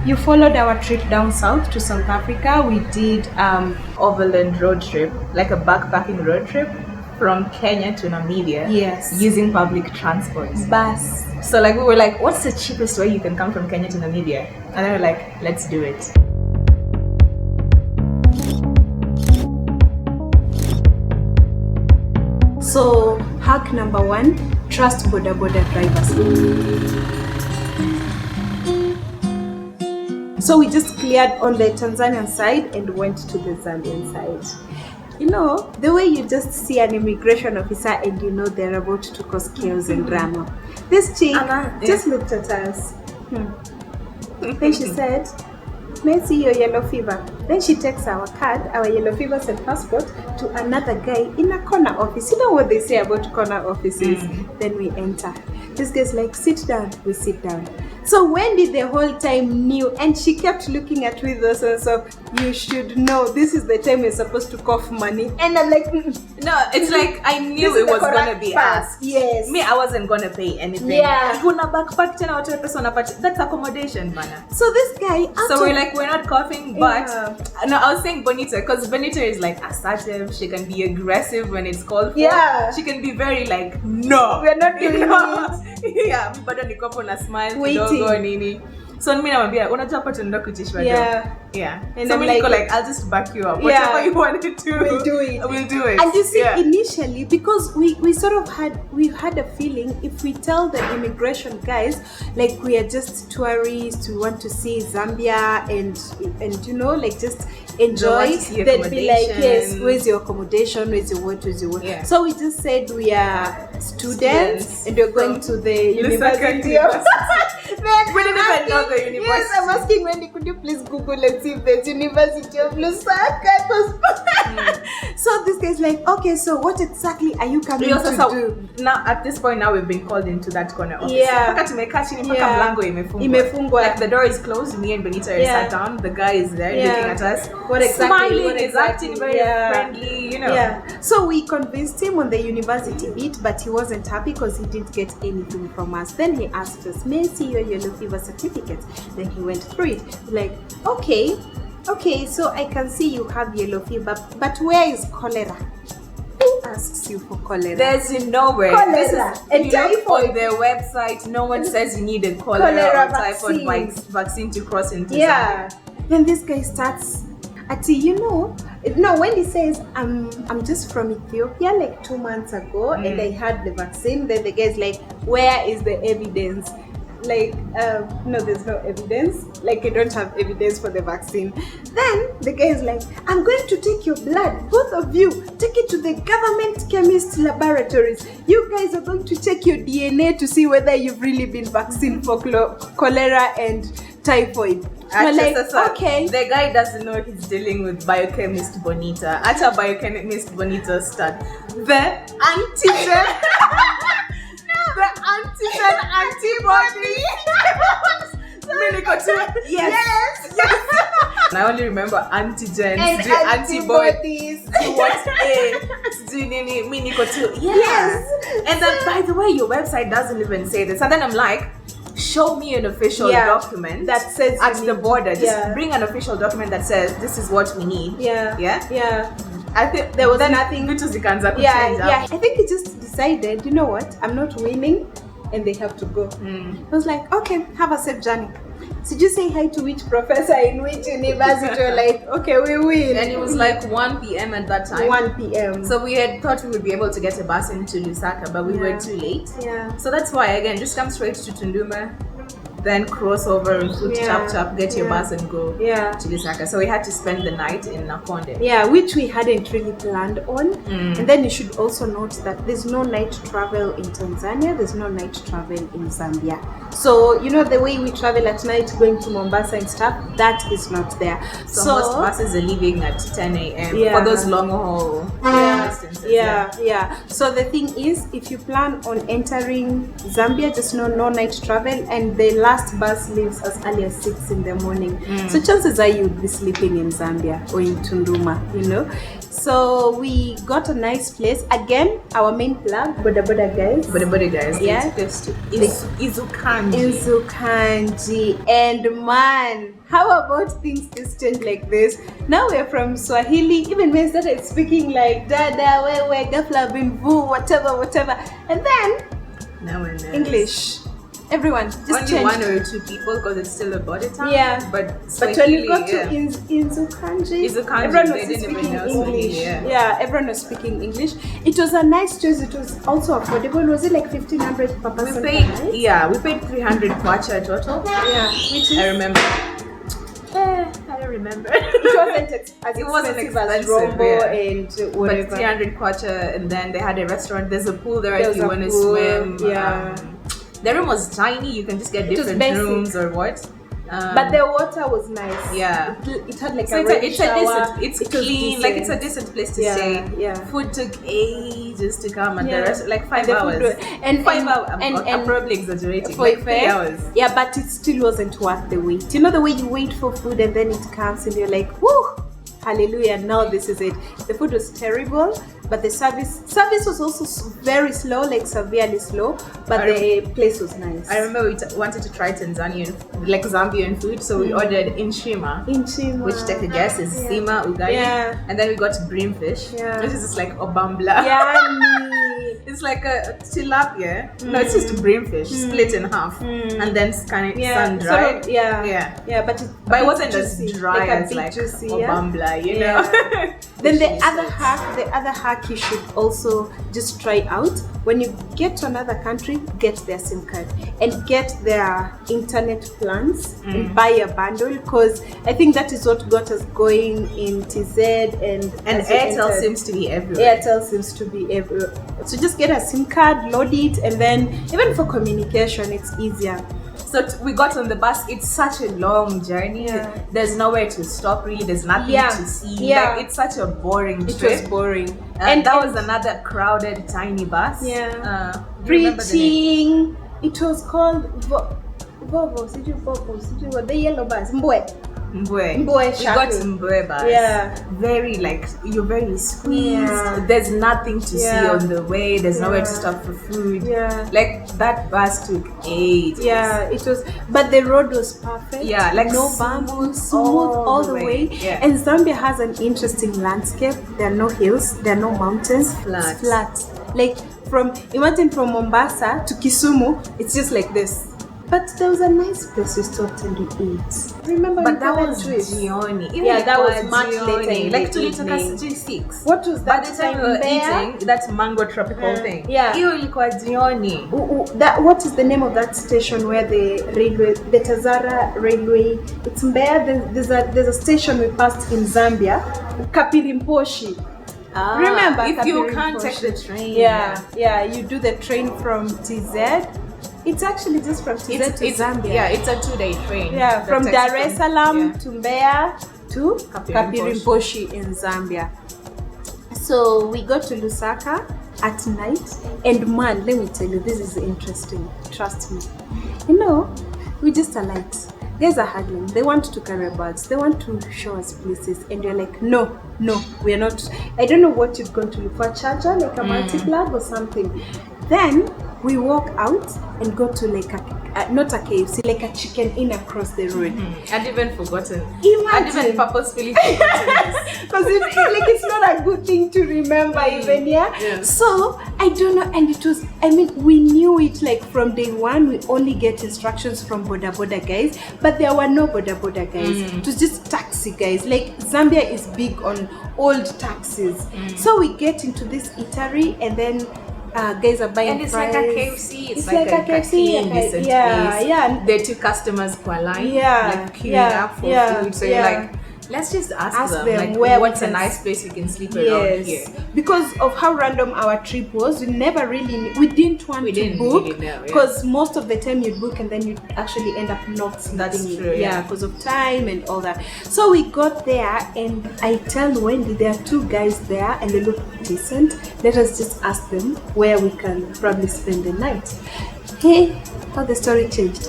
You followed our trip down south to South Africa. We did Overland road trip, like a backpacking road trip from Kenya to Namibia. Yes. Using public transport. bus. So like we were like, what's the cheapest way you can come from Kenya to Namibia? And then we're like, let's do it. So hack number 1, trust boda drivers. So we just cleared on the Tanzanian side and went to the Zambian side. You know, the way you just see an immigration officer and you know they're about to cause chaos and drama. This chick just looked at us. Then she said, "May I see your yellow fever?" Then she takes our card, our yellow fevers and passport to another guy in a corner office. You know what they say about corner offices? Then we enter. This guy's like, "Sit down." We sit down. So Wendy the whole time knew, and she kept looking at me with those sense of, "You should know this is the time you're supposed to cough money." And I'm like, no, it's like I knew it was gonna be asked. Yes. Me, I wasn't gonna pay anything. Yeah. That's accommodation, man. So this guy, So we're like, we're not coughing, but no, I was saying Bonita, because Bonita is like assertive. She can be aggressive when it's called for. Yeah. She can be very like, no, we're not doing it. Yeah, bado niko hapo na smile Waiting. kidogo nini. So mimi namwambia unajua hapa tunaenda kuitishwa yeah. And so I'm mimi like, niko like, I'll just back you up. Whatever you want to do, we'll do it. We'll do it. And you see, initially, because we sort of had a feeling, if we tell the immigration guys like we are just tourists, we want to see Zambia and you know, like just enjoy, they'd be like, yes, where's your accommodation, where's your what, Yeah. So we just said we are students and we're going to the university. Then we didn't even know the university. Yes, I'm asking Wendy, could you please Google and see if there's University of Lusaka? So this guy's like, okay, so what exactly are you coming to do? Now at this point, now we've been called into that corner office. Yeah. Mpaka tumekaa chini, mpaka mlango Imefungwa. Like the door is closed, me and Benita are sat down, the guy is there looking at us. Smiling, is acting very friendly, you know. Yeah. So we convinced him on the university bit, but he wasn't happy because he didn't get anything from us. Then he asked us, "May I see your yellow fever certificate?" Then he went through it. Like, okay, so I can see you have yellow fever, but where is cholera? Who asks you for cholera? There's nowhere. Cholera and if you look typhoid. on their website, no one says you need a cholera or typhoid vaccine to cross into Zambia. Then this guy starts when he says I'm just from Ethiopia like 2 months ago and I had the vaccine, then the guy's like, where is the evidence? Like, no, there's no evidence. Like, I don't have evidence for the vaccine. Then the guy is like, I'm going to take your blood, both of you, take it to the government chemist laboratories. You guys are going to check your DNA to see whether you've really been vaccinated for cholera and typhoid. Like, okay. The guy doesn't know he's dealing with biochemist Bonita. Acha biochemist Bonita start. The antigen. The antigen antibody. Yes. I only remember antigens, and antibodies. What Yes. And then, by the way, your website doesn't even say this. And then I'm like, show me an official document that says at the border. Just bring an official document that says this is what we need. Yeah. I think there was nothing. Yeah. I think he just decided, you know what? I'm not winning, and they have to go. I was like, okay, have a safe journey. So you say hi to which professor in which university? We're like, okay, we win. And it was like 1 p.m. at that time. 1 p.m. So we had thought we would be able to get a bus into Lusaka, but we were too late. Yeah. So that's why, again, just come straight to Tunduma, then cross over and put chap, get your bus and go to Lusaka. So we had to spend the night in Nakonde. Yeah, which we hadn't really planned on. And then you should also note that there's no night travel in Tanzania, there's no night travel in Zambia. So, you know, the way we travel at night going to Mombasa and stuff, that is not there. So most buses are leaving at 10 a.m. for those long haul distances. Yeah. So the thing is, if you plan on entering Zambia, just know no night travel, and the last bus leaves as early as 6 in the morning. So chances are you'd be sleeping in Zambia or in Tunduma, you know. So we got a nice place. Again, our main plug, Boda Boda guys. But the guys, Yeah. Izukanji. Izukanji. And man, how about things just change like this? Now we're from Swahili. Even when I started speaking like Dada, Wewe, Gafla, Bimbu, whatever. And then Now and then. English. Everyone just Only changed. one or two people because it's still a body town. Yeah. But But when you got yeah. to Izukanji, Izukanji, everyone they was didn't even speaking know English. Swahili, yeah. Everyone was speaking English. It was a nice choice. It was also affordable. Was it like 1,500 per person? we paid 300 kwacha total. Yeah, which is I remember. I don't remember. it wasn't as It wasn't expensive as expensive, Rombo yeah. and But whatever. 300 kwacha, and then they had a restaurant. There's a pool there There if was you a want to pool, swim. yeah. The room was tiny. You can just get It was different basic. rooms or what. But the water was nice. Yeah. It had like So a red shower. it's It was clean, like it's a decent. decent place to Yeah, stay. yeah. Food took ages to come at Yeah. the rest, like 5 The food hours. was- and- 5 and- hours. and- I'm probably exaggerating. For Like a 3 fair, hours. yeah, but it still wasn't worth the wait. You know the way you wait for food and then it comes and you're like, whoo, hallelujah, now this is it. The food was terrible, but the service was also very slow, like severely slow, but the place was nice. I remember we wanted to try Tanzanian, like Zambian food, so we ordered inshima, Inchima. which take a guess is Yeah. sima, ugali, Yeah. and then we got breamfish, Yeah. which is just like obambla. Yummy. It's like a tilapia. No, it's just breamfish split in half and then kind of sun dried. Sort of, yeah, but But it wasn't as juicy, dry like a as bit like juicy, obambla, you Yeah. know. Then the Fishy other sauce. hack you should also just try out. When you get to another country, get their SIM card and get their internet plans and buy a bundle, because I think that is what got us going in TZ and as we Airtel entered. seems to be everywhere. Airtel seems to be everywhere. So just get a SIM card, load it, and then even for communication, it's easier. So we got on the bus. It's such a long journey. Yeah. There's nowhere to stop. Really, there's nothing Yeah. to see. Yeah. Like, it's such a boring It trip. was boring. And that was another crowded, tiny bus. Yeah. Do you remember the name? Preaching. It was called Vovo. The yellow bus. Mbwe. Mbwe. Mbwe We got shuttle. Mbwe bus. Yeah. Very like you're very squeezed. Yeah. There's nothing to see Yeah. on the way. There's nowhere to Yeah. stop for food. Yeah. Like that bus took ages. Yeah, it was, but the road was perfect. Yeah, like no smooth bumps, smooth all the way. Yeah. And Zambia has an interesting landscape. There are no hills, there are no mountains. Flat. It's flat. Like imagine from Mombasa to Kisumu, it's just like this. But there was a nice place we stopped and we ate. Remember, But we that had was trip? jioni. Yeah, that was much later in Like the tulitoka evening. sijui 6. What was By that the time we were Mbeya? eating that mango tropical thing. Yeah. Hiyo ilikuwa jioni. What is the name of that station where the railway, the Tazara railway? It's Mbeya. There's a station we passed in Zambia, Kapirimposhi. Remember, if you Kapirimposhi? can't take the train. Yeah. You do the train from TZ. It's actually just from TZ to Zambia. Yeah, it's a 2-day train. Yeah, that from takes Dar es Salaam yeah. to Mbeya to Kapirimposhi in Zambia. So we got to Lusaka at night, and man, let me tell you, this is interesting. Trust me. You know, we just are like, guys are haggling. They want to carry bags. They want to show us places, and you're like, no, we are not. I don't know what you're going to look for, a charger, like a multi-plug or something. Then we walk out and go to like not a KFC, like a chicken inn across the road. I'd even forgotten. Imagine. I'd even purposefully forgotten this. Because it's not a good thing to remember even, yeah? Yeah. So I don't know, and it was, I mean, we knew it like from day one. We only get instructions from Boda Boda guys, but there were no Boda Boda guys. It was just taxi guys. Like Zambia is big on old taxis. So we get into this eatery, and then guys are buying And it's fries. like a KFC. It's like a KFC, clean, like a- decent yeah, place. yeah. There are 2 customers per line. Yeah, Like queuing yeah, up for yeah, food. So yeah. you're like, let's just ask them them like, where we what's a can nice place we can sleep around here. Because of how random our trip was, we never really, we didn't want to didn't book, really know, yeah. because most of the time you'd book and then you'd actually end up not sleeping. That's true, Yeah, yeah. because of time and all that. So we got there, and I tell Wendy, there are 2 guys there and they look decent. Let us just ask them where we can probably spend the night. Hey, how the story changed.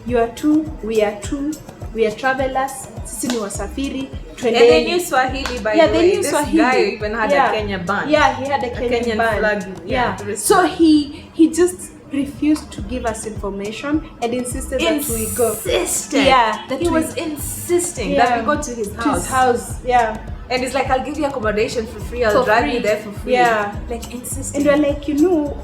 You are 2, we are 2. we are travelers, sisi ni wasafiri, and they knew Swahili, by the way. They knew this Swahili. guy even had a Kenya band. Yeah, he had a Kenyan band. Flag. So he just refused to give us information and insisted that we go. He was insisting that we go to his house. To his house, yeah. And it's like, I'll give you accommodation for free. I'll drive you there for free. Yeah. Like, insisting. And we're like,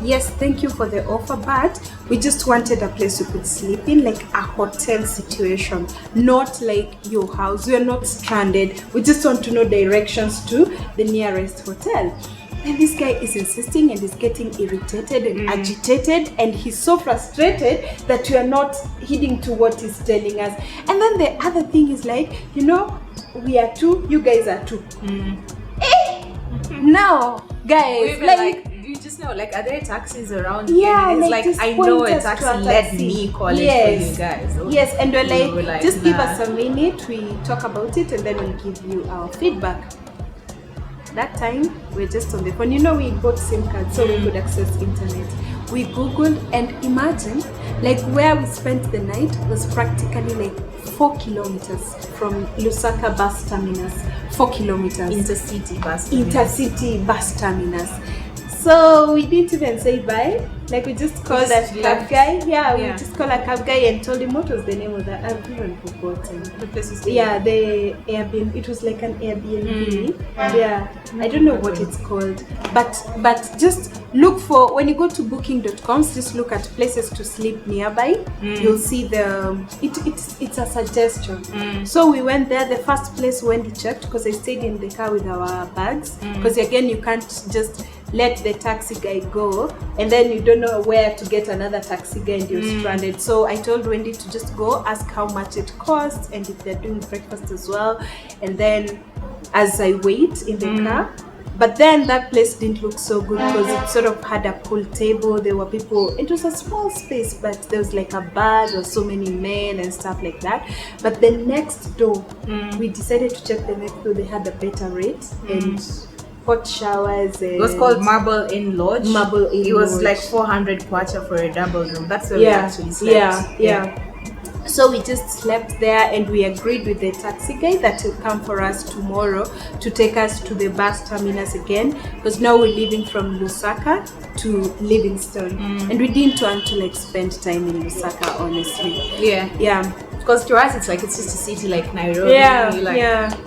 yes, thank you for the offer, but we just wanted a place we could sleep in, like a hotel situation, not like your house. We are not stranded. We just want to know directions to the nearest hotel. And this guy is insisting and is getting irritated and agitated, and he's so frustrated that we are not heeding to what he's telling us. And then the other thing is like, we are two, you guys are two. Now, guys, like, you just know, like, are there taxis around here? Yeah, and it's like I know a taxi. Let me call it for you guys. Okay. Yes, and we're like, just give us a minute, we talk about it, and then we'll give you our feedback. That time, we're just on the phone. We bought SIM cards so we could access internet. We Googled, and imagine, like, where we spent the night was practically like 4 kilometers from Lusaka bus terminus. 4 kilometers. Intercity bus terminus. So we didn't even say bye. Like, we just called a cab guy. We just called a cab guy and told him what was the name of that. I've even forgotten. The place is the Airbnb. It was like an Airbnb. Yeah, I don't know what it's called. But just look for, when you go to booking.com, just look at places to sleep nearby. You'll see it's a suggestion. So we went there. The first place Wendy checked, because I stayed in the car with our bags. Because again, you can't just let the taxi guy go and then you don't know where to get another taxi guy and you're stranded. So I told Wendy to just go ask how much it costs and if they're doing breakfast as well. And then as I wait in the car, but then that place didn't look so good because it sort of had a pool table. There were people. It was a small space, but there was like a bar. There were so many men and stuff like that. But the next door, we decided to check the next door. They had a better rate and hot showers. It was called Marble Inn Lodge. It was like 400 kwacha for a double room. That's where we actually slept. Yeah. So we just slept there and we agreed with the taxi guy that he'll come for us tomorrow to take us to the bus terminus again, because now we're leaving from Lusaka to Livingstone and we didn't want to like spend time in Lusaka, honestly. Yeah. Because to us, it's just a city like Nairobi.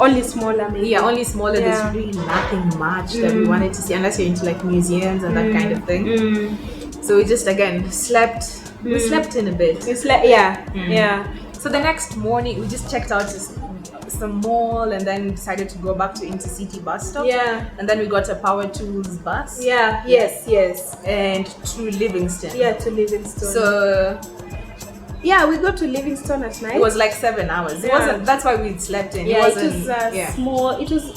Only smaller maybe. Yeah, only smaller. There's really nothing much that we wanted to see unless you're into like museums and that kind of thing. So we just again slept. We slept in a bit. We slept, yeah. So the next morning, we just checked out some mall and then decided to go back to Intercity bus stop. Yeah. And then we got a Power Tools bus. Yeah. Yes. And to Livingstone. Yeah, to Livingstone. So yeah, we got to Livingstone at night. It was like 7 hours. It wasn't. That's why we slept in. Yeah, it was small. It was.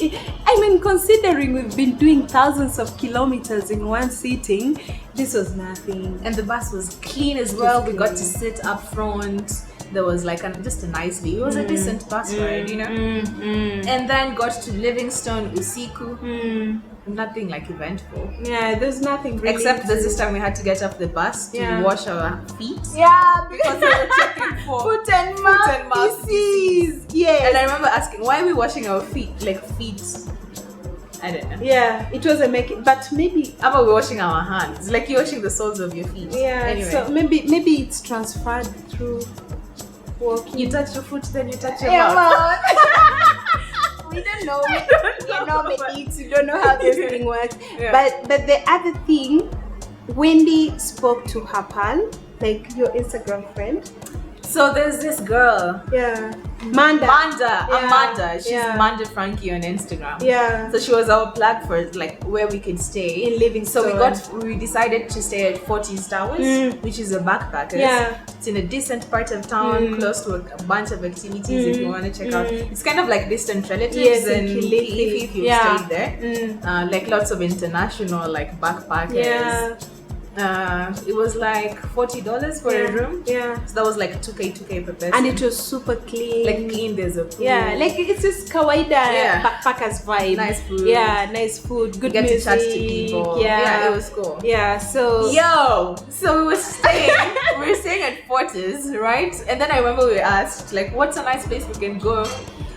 I mean, considering we've been doing thousands of kilometers in one sitting, this was nothing. And the bus was clean as well. We got to sit up front. There was like just a nice view. It was a decent bus ride, And then got to Livingstone, Usiku. Nothing like eventful. Yeah, there's nothing really. Except this time we had to get off the bus to wash our feet. Yeah, because we were checking for foot and mouth disease. Yes. And I remember asking, why are we washing our feet? Like feet. I don't know. Yeah, it wasn't making, but maybe. How about we're washing our hands? Like you're washing the soles of your feet. Yeah. Anyway. So maybe it's transferred through walking. You touch your foot, then you touch your mouth. We don't know. We don't know how this thing works. Yeah. But the other thing, Wendy spoke to her pal, like your Instagram friend. So there's this girl. Yeah. Amanda. She's Amanda Frankie on Instagram. Yeah. So she was our plug for like where we could stay in Livingstone. So we decided to stay at 40 Towers, which is a backpackers. Yeah. It's in a decent part of town, close to a bunch of activities if you want to check out. It's kind of like distant relatives and if you stayed there. Like lots of international like backpackers. Yeah. It was like $40 for a room. Yeah. So that was like 2K per person. And it was super clean. like clean. There's a pool. Yeah, like it's just kawaida backpackers vibe. Nice food. Yeah, nice food. Good Get music. to chat to people. Yeah, it was cool. Yeah, so So we were staying at Fortis, right? And then I remember we asked, like, what's a nice place we can go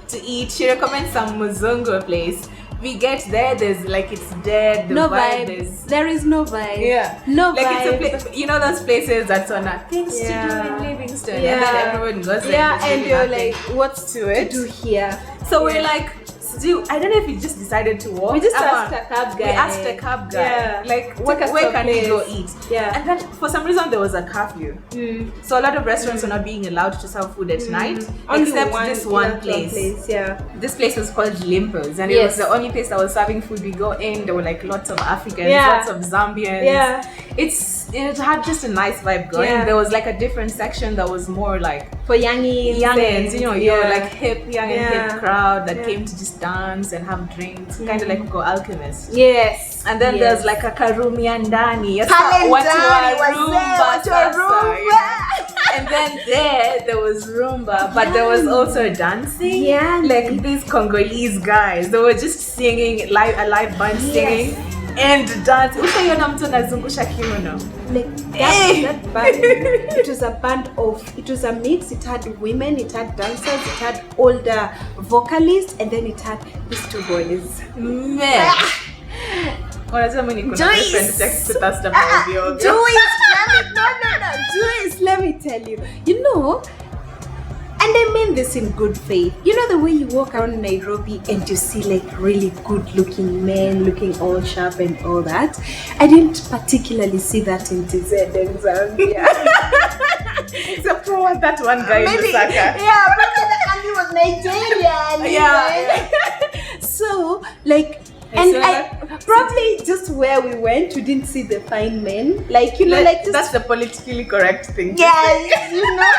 to eat? She recommends some Muzungu place. We get there, there's like it's dead. The no vibe vibe. is There is no vibe. yeah, No like vibe. it's a place. You know those places that's on things to do in Livingston, and then everyone goes there. Yeah, and you're nothing like, what's to it. do here? So we're like, I don't know if we just decided to walk. We just asked a cab guy. We asked a cab guy, Yeah. like, Take us where to a can we go place. eat? Yeah. And then for some reason there was a curfew. So a lot of restaurants were not being allowed to serve food at night, Only except this one place. Yeah. This place was called Limpo's, and it was the only place that was serving food. We go in, there were like lots of Africans, lots of Zambians. Yeah. It had just a nice vibe going. Yeah. There was like a different section that was more like For youngins. you know, you're like hip, young and Yeah. hip crowd that came to just dance and have drinks, kind of like Go Alchemist. Yes. And then there's like a Karumia ndani. Yes, Pale watu wa ndani was Rumba there, watu wa sasa, Rumba. you know. And then there was Rumba, but there was also dancing. Yeah. Like these Congolese guys, they were just singing a live band singing and dancing. Ushaiona mtu anazungusha kiuno. Like that band, it was a mix. It had women, it had dancers, it had older vocalists, and then it had these two boys. Man. Wanasema mimi niko na different sex to that stuff ovyo. Joyce, let me tell you. You know, and I mean this in good faith. You know the way you walk around Nairobi and you see like really good looking men looking all sharp and all that. I didn't particularly see that in TZ and Zambia. Except for that one guy in Lusaka. Yeah, but he was Nigerian. Yeah. So like, and I probably just where we went, we didn't see the fine men. Like, you know, like just, that's the politically correct thing. yes, you know.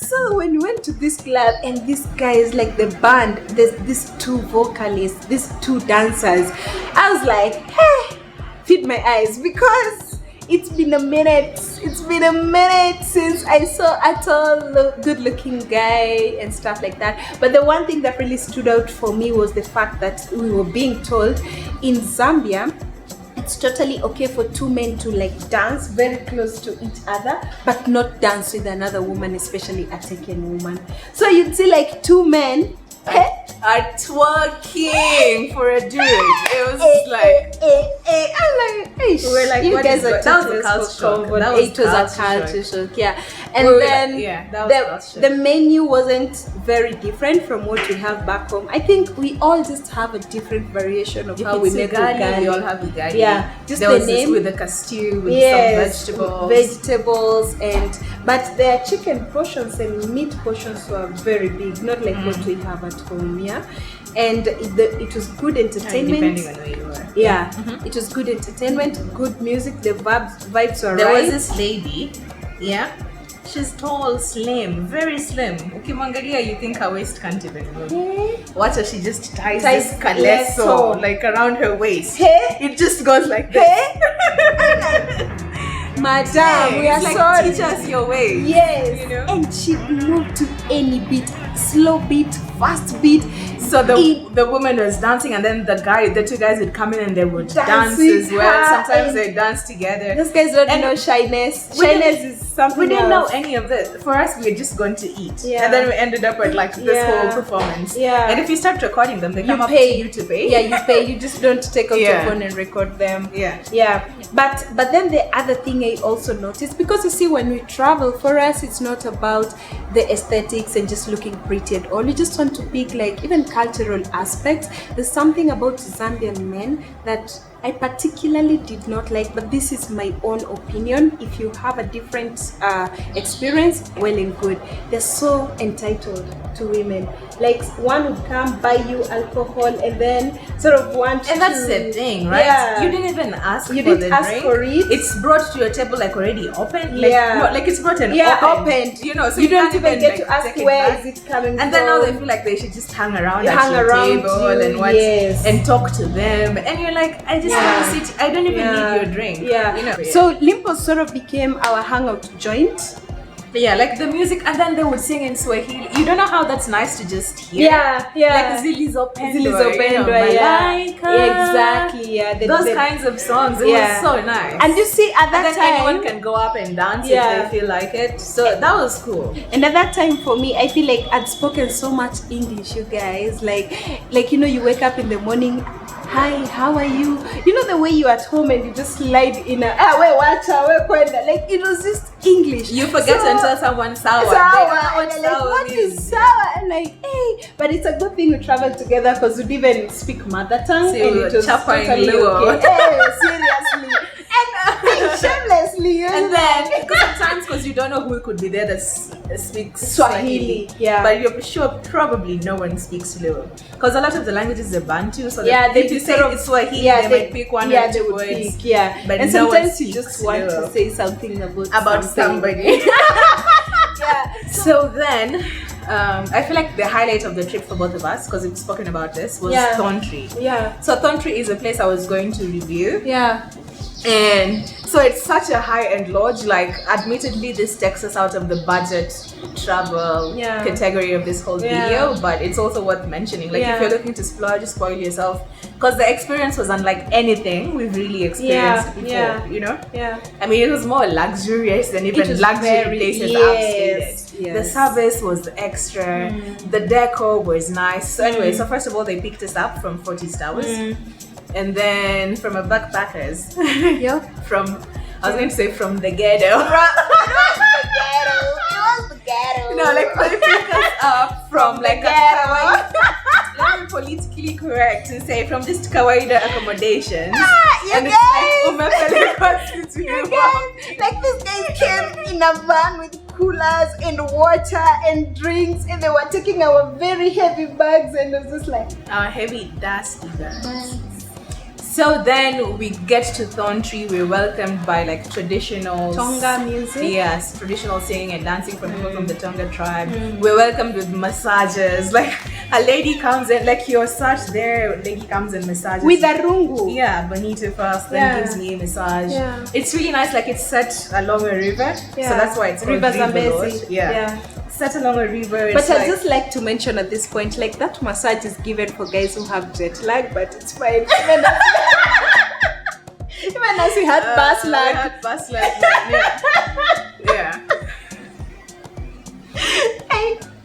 So when we went to this club and this guy is like the band, there's these two vocalists, these two dancers. I was like, hey, feed my eyes, because it's been a minute. It's been a minute since I saw a tall, good-looking guy and stuff like that. But the one thing that really stood out for me was the fact that we were being told in Zambia, it's totally okay for two men to like dance very close to each other, but not dance with another woman, especially a taken woman. So you'd see like two men are twerking for a dude. It was like I'm like, hey, we were like, you what guys is are that? That was a culture shock. That was it was a culture culture shock, yeah. And We were then like, yeah, that was culture. the menu wasn't very different from what we have back home. I think we all just have a different variation of how we make ugali. We all have ugali. Yeah, just there the was name this with the stew with some vegetables, but their chicken portions and meat portions were very big, not like what we have at home. Yeah, and it was good entertainment. Depending on where you were. Yeah, it was good entertainment, good music. The vibes were there right. was this lady, yeah. She's tall, slim, very slim. Ukimwangalia, you think her waist can't even move. Watch her, she just ties this kaleso like around her waist. Hey? It just goes like this. Madam, we are like, sorry. teach us your ways. Yes, you know? and she moved to any beat, slow beat, fast beat. So the woman was dancing, and then the two guys would come in and they would dance with as well. her, Sometimes they dance together. Those guys don't know shyness. Shyness is something We didn't know else. any of this. For us, we had just gone to eat, Yeah. and then we ended up at like this whole performance. Yeah. And if you start recording them, they come up to you to pay. Yeah, you pay. You just don't take out your Yeah. phone and record them. Yeah. Yeah. But then the other thing I also noticed, because you see, when we travel, for us it's not about the aesthetics and just looking pretty at all. You just want to pick like even cultural aspects. There's something about Zambian men that I particularly did not like, but this is my own opinion. If you have a different experience, well and good. They're so entitled to women. Like one would come buy you alcohol and then sort of want And that's the thing, right? Yeah. You didn't even ask You for didn't the ask drink. for it. It's brought to your table like already open. Like, Yeah. no, like it's brought and opened. You know, so you don't can't even get like, to ask take it where back. is it coming from. And then now they feel like they should just hang around You at hang your around table you, and watch yes. and talk to them. And you're like, I just this little city. I don't even need your drink. Yeah. You know. So Limpo sort of became our hangout joint. Yeah, like the music, and then they would sing in Swahili. You don't know how that's nice to just hear. Yeah. Like Zilizopendwa, Exactly. Yeah. Those kinds of songs. It was so nice. And you see, at that time, anyone can go up and dance if they feel like it. So that was cool. And at that time, for me, I feel like I'd spoken so much English, you guys. Like you wake up in the morning. Hi, how are you? You know the way you're at home and you just slide in like it was just English. You forget to tell someone sour. What is sour? And like, hey, but it's a good thing we traveled together because we'd even speak mother tongue and it was totally okay. Hey, seriously. And shamelessly, and then sometimes because you don't know who could be there that speaks Swahili, but you're sure probably no one speaks Luo because a lot of the languages are Bantu, so if you say it's Swahili, they might pick one or two words. But and no sometimes you just want to say something about somebody. So then. I feel like the highlight of the trip for both of us, because we've spoken about this, was Thontry. So Thontry is a place I was going to review. And so it's such a high-end lodge. Like, admittedly, this takes us out of the budget travel category of this whole video, but it's also worth mentioning. Like, if you're looking to splurge, spoil yourself, because the experience was unlike anything we've really experienced before. You know? I mean, it was more luxurious than even luxury places I've stayed at. The service was extra. The decor was nice. So anyway, so first of all, they picked us up from 40 Towers. And then from a backpackers, I was going to say from the ghetto. It was the ghetto. No, like they picked us up from like a kawaii. Let me politically correct and say from this kawaida accommodation. And it's like these guys came in a van with coolers and water and drinks, and they were taking our very heavy bags, and it was just like our heavy dusty bags. So then we get to Thontry, we're welcomed by like traditional Tonga music. Yes, traditional singing and dancing from people from the Tonga tribe. We're welcomed with massages. Like a lady comes in, like you're sat there, a lady comes and massages. With a rungu. Yeah, bonito first, then gives me a massage. It's really nice, like it's set along a river. So that's why it's called Zambia. Set along a river. But I'd just like to mention at this point, like that massage is given for guys who have jet lag, but it's fine. Even as we had bus lag.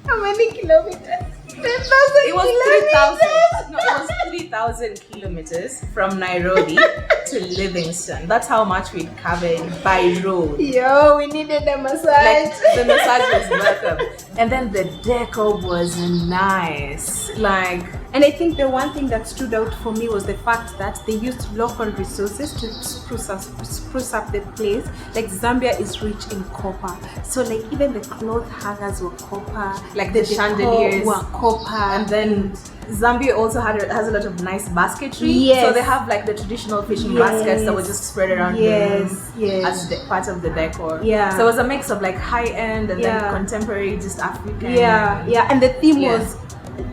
How many kilometers? It was 3,000. No, it was 3,000 kilometers from Nairobi to Livingstone. That's how much we'd covered by road. Yo, we needed a massage. Like the massage was welcome, and then the decor was nice. Like, and I think the one thing that stood out for me was the fact that they used local resources to spruce up the place. Like Zambia is rich in copper, so like even the cloth hangers were copper. Like the chandeliers were copper, and then Zambia also has a lot of nice basketry. So they have like the traditional fishing baskets that were just spread around the room as part of the decor. So it was a mix of like high end and then contemporary, just African. And the theme was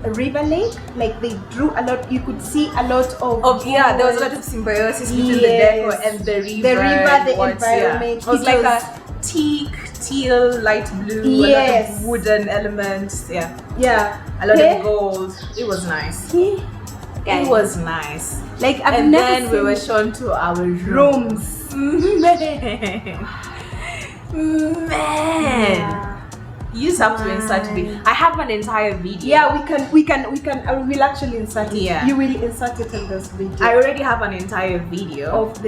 a river lake. Like they drew a lot. You could see a lot of there was a lot of symbiosis between the decor and the river. The environment. It was like a teal, light blue, a lot of wooden elements. A lot of gold. It was nice. It was nice. Like and then we were shown to our rooms. Man. You just have to insert it. I have an entire video. We can. We'll actually insert it. You will insert it in this video. I already have an entire video of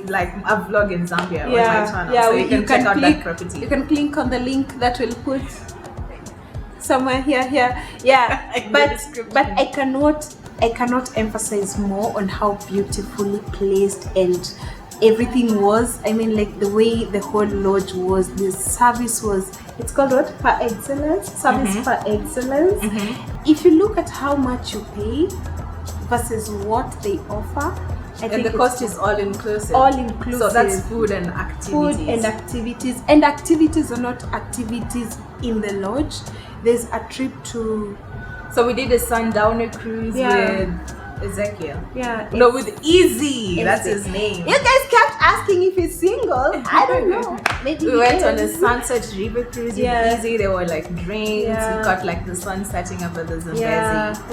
like a vlog in Zambia on my channel. So you can check out that property. You can click on the link that we'll put somewhere here. But I cannot emphasize more on how beautifully placed and everything was. I mean, like the way the whole lodge was, the service was, it's called what? Per excellence? Service per excellence. If you look at how much you pay versus what they offer, I think the cost is all inclusive. So that's food and activities. And activities are not activities in the lodge. There's a trip to... So we did a sundowner cruise with Ezekiel. Yeah. No, with Easy. That's his name. You guys kept asking if he's single. I don't know. Maybe We he went on a is. sunset river cruise with Easy. There were like drinks. Yeah. We got like the sun setting up at the Zambezi.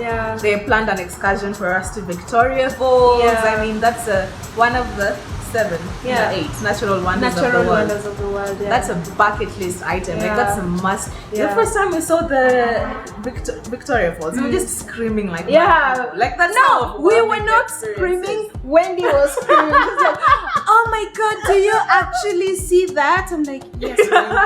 Yeah. They planned an excursion for us to Victoria Falls. Yeah. I mean, that's one of the 7, Yeah. 8 natural wonders of the Natural world. wonders of the world. Yeah. That's a bucket list item. Like Yeah. that's a must. Yeah. The first time we saw the Victoria Falls, we were just screaming like Yeah. mad. Like that's No, how we were overwhelming not the experience screaming. is. Wendy was screaming. She's like, "Oh my God, do you actually see that?" I'm like, "Yes, Wendy,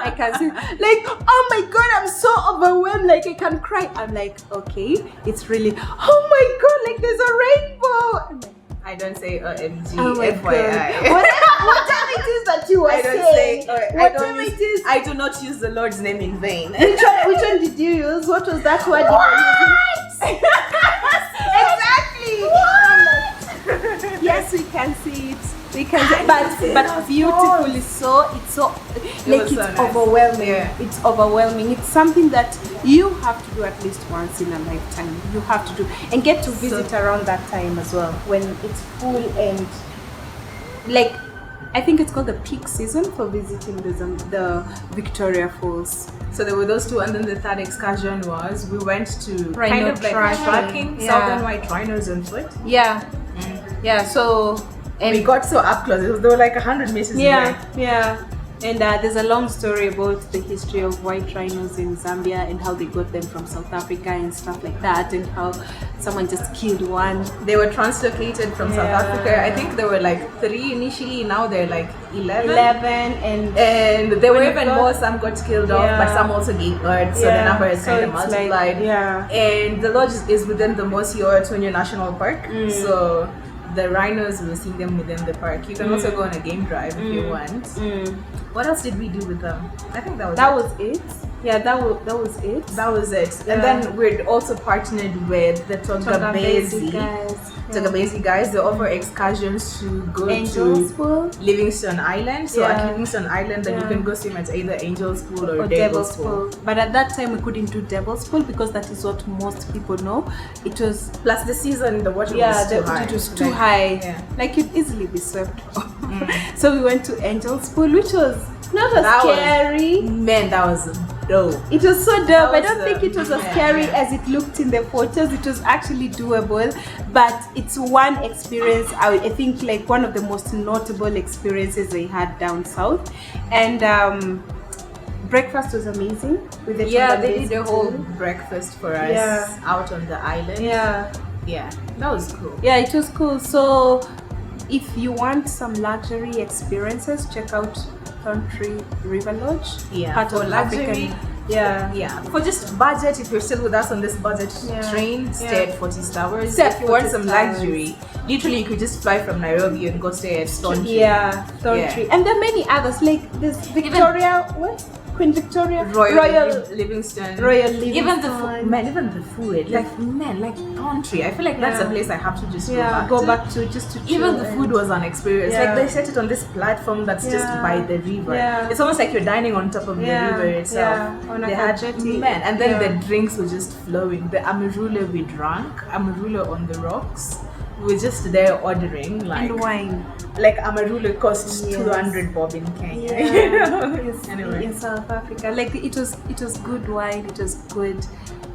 I can see." Like, "Oh my God, I'm so overwhelmed. Like, I can cry." I'm like, "Okay, it's really. Oh my God, like there's a rainbow." I'm like, I don't say OMG, "Oh my FYI. God." Whatever it is that you were I don't saying, say. I whatever don't use, it is. I do not use the Lord's name in vain. Which one did you use? What was that word you were using? Exactly. Yes, we can see it. We can see, but beautiful is so it's so like was it's so nice. overwhelming. Yeah. It's overwhelming. It's something that you have to do at least once in a lifetime. You have to do and get to visit around that time as well when it's full and like I think it's called the peak season for visiting the Victoria Falls. So there were those two, and then the third excursion was we went to Rhino kind of like tracking. tracking Yeah. southern white rhinos on foot. Yeah, yeah. So And we got so up close. There were like 100 meters away. Yeah. And there's a long story about the history of white rhinos in Zambia and how they got them from South Africa and stuff like that, and how someone just killed one. They were translocated from South Yeah. Africa. I think there were like 3 initially. Now they're like 11. 11 and And there were When even it got- more. Some got killed off, but Yeah. some also gave birth. So the Yeah. number is So kind of it's multiplied. like, yeah. And the lodge is within the Mosi Oyatonyo National Park. So the rhinos, we'll see them within the park. You can also go on a game drive if you want. What else did we do with them? I think that was it. Yeah, that was it. That was it. Yeah. And then we're also partnered with the Togabezi guys. Togabezi guys. They offer excursions to go Angels to Pool Livingston Island. So Yeah. at Livingston Island, then you Yeah. can go swim at either Angel's Pool or or Devil's Devil's Pool. Pool. But at that time we couldn't do Devil's Pool because that is what most people know. It was Plus the season, the water was too high. it was too Like, high. Yeah. Like you'd easily be swept off. So we went to Angel's Pool, which was not as That was- scary. Man, that was dope. It was so dope. I was don't think it was as yeah, scary yeah. as it looked in the photos. It was actually doable, but it's one experience. I think like one of the most notable experiences I had down south, and breakfast was amazing with the Yeah, Togabezi they did a whole too. breakfast for us Yeah. out on the island. Yeah. Yeah, that was cool. Yeah, it was cool. So if you want some luxury experiences, check out Country River Lodge. Yeah, part for of luxury. African. Yeah. Yeah, for just budget, if you're still with us on this budget Yeah. train, stay at 40 Towers. Stay at If you want 40 some Towers. luxury, literally you could just fly from Nairobi and go stay at Stone Tree. Yeah, Country. And there are many others like this Victoria, what? Queen Victoria, Royal Livingston. Royal Even the Livingston. man, even the food. Like man, like country. I feel like that's a Yeah. place I have to just Yeah, go back to. just to Even chill the and- food was an experience. Yeah. Like they set it on this platform that's just Yeah. by the river. Yeah. It's almost like you're dining on top of the Yeah. river itself. Yeah. On a They had jetty. man, and then Yeah. the drinks were just flowing. The amarula we drank, amarula on the rocks. We were just there ordering like and wine. like amarula costs Yes. 200 bob in Kenya. Yeah, You know? yes, Anyway. in South Africa, like it was good wine. It was good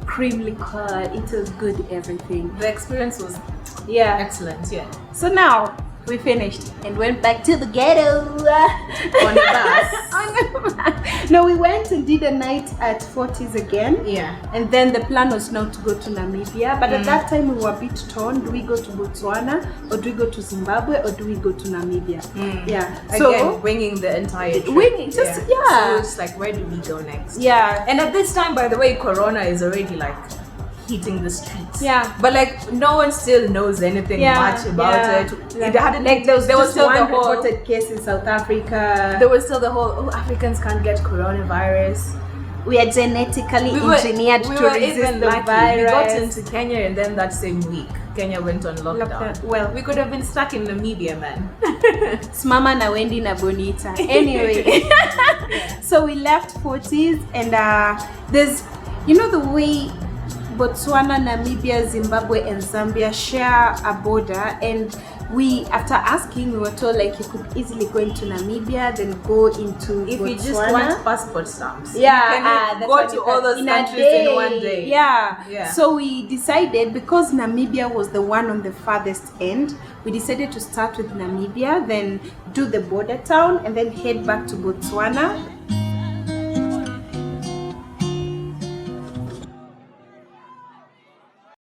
cream liqueur. It was good everything. The experience was Yeah. excellent. Yeah. So now we finished and went back to the ghetto. On the bus. No, we went and did a night at 40s again. Yeah. And then the plan was now to go to Namibia. But at that time we were a bit torn. Do we go to Botswana or do we go to Zimbabwe or do we go to Namibia? Yeah. Again, winging the entire trip. Winging, just- yeah. So it's like, where do we go next? Yeah. And at this time, by the way, Corona is already like hitting the streets. Yeah. But like, no one still knows anything much about it. Like, It hadn't. like there was just still one the whole. reported case in South Africa. There was still the whole. Oh, Africans can't get coronavirus. We are genetically engineered to were resist even the lucky. virus. We got into Kenya, and then that same week, Kenya went on lockdown. Well, We could have been stuck in Namibia, man. Smama na Wendy na Bonita. Anyway, so we left 40s and there's, you know, the way Botswana, Namibia, Zimbabwe, and Zambia share a border, and we, after asking, we were told like you could easily go into Namibia, then go into If Botswana. you just want passport stamps, Yeah, you can that's go what to you all can- those in a countries day. in one day. Yeah. So we decided, because Namibia was the one on the farthest end, we decided to start with Namibia, then do the border town, and then head back to Botswana.